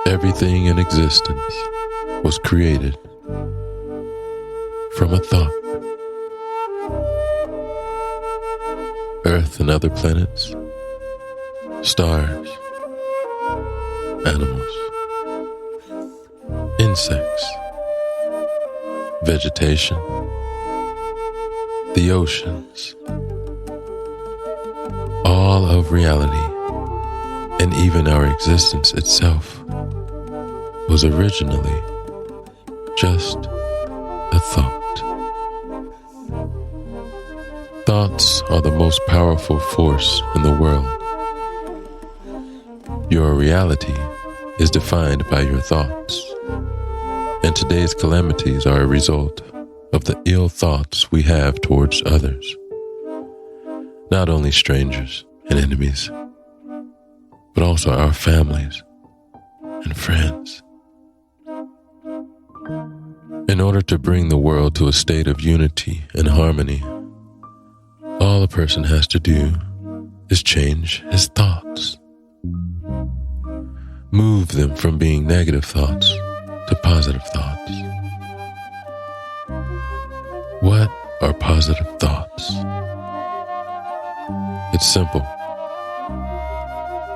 Everything in existence was created from a thought. Earth and other planets, stars, animals, insects, vegetation, the oceans, all of reality, and even our existence itself was originally just a thought. Thoughts are the most powerful force in the world. Your reality is defined by your thoughts, and today's calamities are a result of the ill thoughts we have towards others. Not only strangers and enemies, but also our families and friends. In order to bring the world to a state of unity and harmony, all a person has to do is change his thoughts. Move them from being negative thoughts to positive thoughts. What are positive thoughts? It's simple.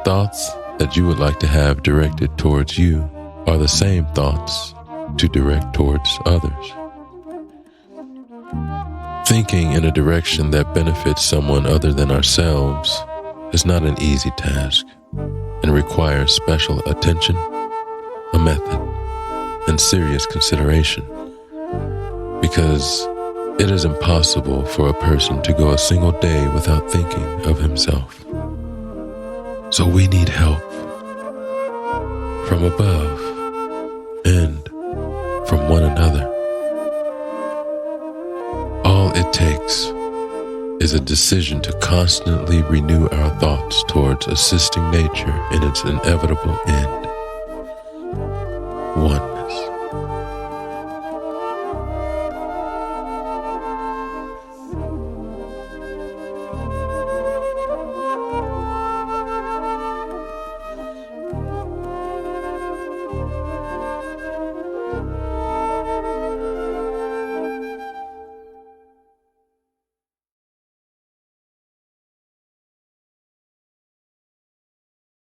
Thoughts that you would like to have directed towards you are the same thoughts to direct towards others. Thinking in a direction that benefits someone other than ourselves is not an easy task and requires special attention, a method, and serious consideration, because it is impossible for a person to go a single day without thinking of himself. So we need help from above and from one another. All it takes is a decision to constantly renew our thoughts towards assisting nature in its inevitable end.